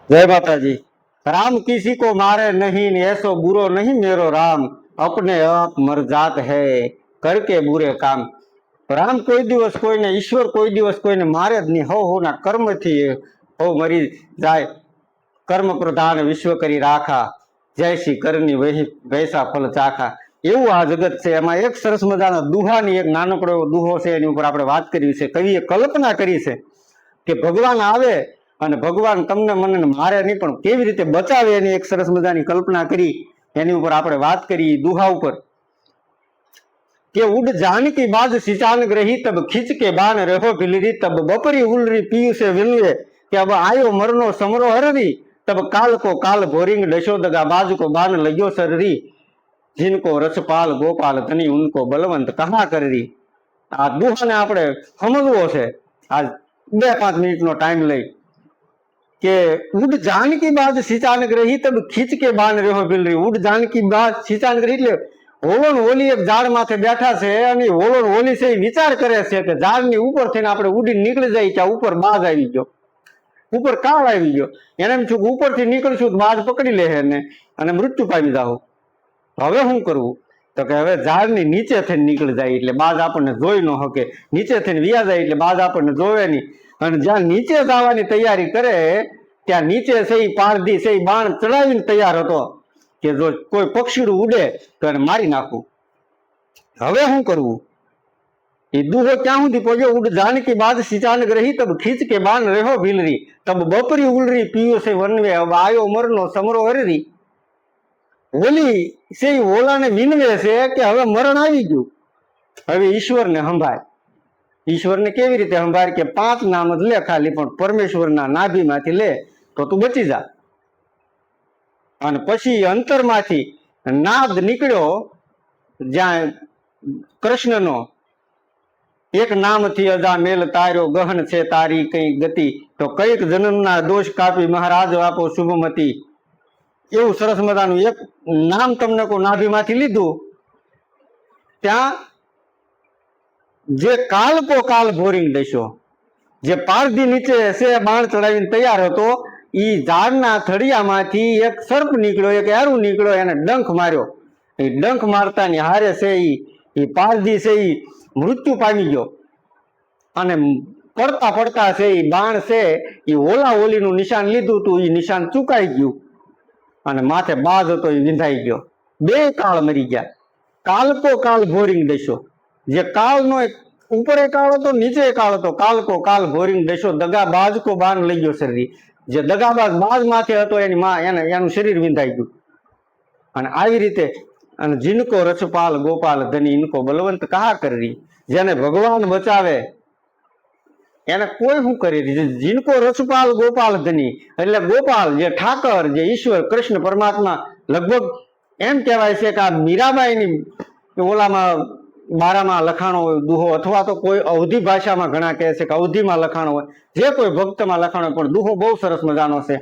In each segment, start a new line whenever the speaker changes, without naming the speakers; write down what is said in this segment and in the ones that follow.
जय माता जी। राम किसी को मारे नहीं, ऐसो बुरो नहीं मेरो राम, अपने आप मर जात है करके बुरे काम। राम कोई दिवस कोई ने, ईश्वर कोई दिवस कोई ने मारे ज नहीं। हो ना कर्म थी हो मरी जाए, कर्म प्रधान विश्व करी राखा, जैसी करनी वही वैसा फल चाखा। એવું આ જગત છે। એમાં એક સરસ મજાના દુહાની એક નાનકડો દુહો છે, એની ઉપર આપણે વાત કરી છે। કવિએ કલ્પના કરી છે કે ભગવાન આવે અને ભગવાન તમને મને મારે નહીં પણ કેવી રીતે બચાવે, એની એક સરસ મજાની કલ્પના કરી। એની ઉપર આપણે વાત કરી દુહા ઉપર કે ઉડ जानकी बाज सिंचान ग्रही, तब खींच के बाण रहो भिलरी, तब बपरी उलरी पीयू से विनवे, कि अब आयो मरनो समरो हररी, तब काल को काल भोरिंग डशो दगा बाज को बाण लग्यो सररी, जिनको रसपाल गोपाल धनी उनको बलवंत कहा कररी। आ दुहाने આપણે સમજવો છે। આ 2-5 મિનિટનો ટાઈમ લઈ કે ઉડ जानकी बाज सिंचान ग्रही, तब खींच के बाण रहो भिलरी। उड जानकी बाज सिंचान ग्रही એટલે હોલો ઓલી એક ઝાડ માથે બેઠા છે અને હોલો ઓલી છે વિચાર કરે છે કે ઝાડની ઉપરથી આપણે ઉડીને નીકળી જાય ત્યાં ઉપર બાજ આવી ગયો, ઉપર કાળ આવી ગયો। એને એમ છું કે ઉપરથી નીકળશું તો બાજ પકડી લે ને અને મૃત્યુ પામી જાવ। હવે શું કરવું? તો કે હવે ઝાડની નીચે થઈને નીકળી જાય એટલે બાજ આપણને જોઈ ન શકે, નીચે થઈને વિયા જાય એટલે બાજ આપણને જોવે નહીં। અને જ્યાં નીચે જવાની તૈયારી કરે ત્યાં નીચે છે પારધી છે બાણ ચડાવીને તૈયાર હતો કે જો કોઈ પક્ષીડું ઉડે તો એને મારી નાખવું। હવે શું કરવું? એ દુહો ક્યાં સુધી પહોંચ્યો? ઉડ जानकी बाज सिंचान ग्रही, तब खींच के बाण रहो भिलरी, तब बपरी उलरी पीयू से वनवे, अब आयो मरनो समरो हररी। ઓલી છે ઓલાને વિનવે છે કે હવે મરણ આવી ગયું, હવે ઈશ્વરને સંભાળ। ઈશ્વરને કેવી રીતે સંભાળ? કે 5 નામ જ લે ખાલી, પણ પરમેશ્વરના નાભીમાંથી લે તો તું બચી જા। અને પછી અંતરમાંથી નાદ નીકળ્યો, જ્યાં કૃષ્ણનો એક નામથી અજા મેલ તાર્યો, ગહન છે તારી કઈ ગતિ, તો કઈક જન્મના દોષ કાપી મહારાજ આપો શુભમતી। એવું સરસ મજાનું એક નામ તમને કોઈ નાભીમાંથી લીધું, ત્યાં જે કાલ કો કાલ ભોરિંગ દેશો, જે પારધી નીચે છે બાણ ચડાવીને તૈયાર હતો, ઈ ઝાડના થડિયામાંથી એક સર્પ નીકળ્યો, એક એરું નીકળ્યો, એને ડંખ માર્યો। એ ડંખ મારતાની હારે છે ઈ પારધી છે ઈ મૃત્યુ પામી ગયો। અને પડતા પડતા છે ઈ બાણ છે ઈ ઓલા ઓલીનું નિશાન લીધું હતું, ઈ નિશાન ચૂકાઈ ગયું અને માથે બાજ હતો એ વિંધાઈ ગયો। 2 કાળ મરી ગયા। કાલ કો કાલ ભોરિંગ દેશો, જે કાળનો ઉપર કાળ હતો નીચે કાળ હતો, કાલ કો કાલ ભોરિંગ દેશો, દગા બાજ કો બાણ લઈ ગયો શરીર, જે દગાબાજ બાજ માથે હતો એની એનું શરીર વિંધાઈ ગયું। અને આવી રીતે અને जिनको रसपाल गोपाल धनी इनको बलवंत कहा कररी, જેને ભગવાન બચાવે એને કોઈ શું કરી દીધું? जिनको रसपाल गोपाल धनी એટલે ગોપાલ જે ઠાકર જે ઈશ્વર કૃષ્ણ પરમાત્મા, લગભગ એમ કહેવાય છે કે આ મીરાબાઈની ઓલામાં 12માં લખાણો હોય દુહો, અથવા તો કોઈ અવધી ભાષામાં ઘણા કહે છે કે અવધીમાં લખાણો હોય, જે કોઈ ભક્તમાં લખાણો, પણ દુહો બહુ સરસ મજાનો છે।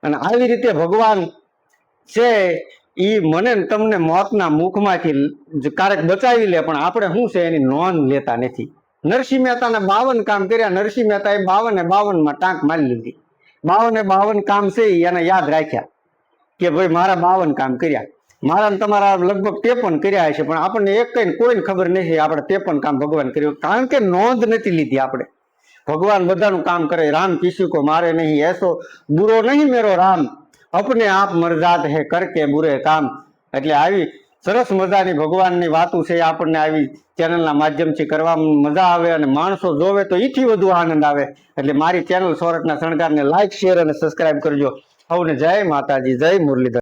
અને આવી રીતે ભગવાન છે ઈ મને તમને મોતના મુખમાંથી ક્યારેક બચાવી લે, પણ આપણે શું છે એની નોંધ લેતા નથી। નરસિંહ મહેતાને 52 કામ કર્યા, નરસિંહ મહેતાએ 52 માં ટાંક મારી લીધી। 52 કામ છે એને યાદ રાખ્યા કે ભાઈ મારા 52 કામ કર્યા, મારા તમારા લગભગ 53 કર્યા હશે, પણ આપણને એક કઈ કોઈને ખબર નથી આપણે 53 કામ ભગવાન કર્યું, કારણ કે નોંધ નથી લીધી આપણે। ભગવાન બધાનું કામ કરે। રામ કિસી को मारे नहीं, ऐसो बुरो नहीं मेरो राम, अपने आप मर जात है करके बुरे काम। એટલે આવી સરસ મજાની ભગવાનની વાતો છે આપણને આવી ચેનલના માધ્યમથી કરવામાં મજા આવે અને માણસો જોવે તો એથી વધુ આનંદ આવે। એટલે મારી ચેનલ સોરઠના શણગારને લાઈક, શેર અને સબસ્ક્રાઇબ કરજો। સૌને જય માતાજી, જય મુરલીધર।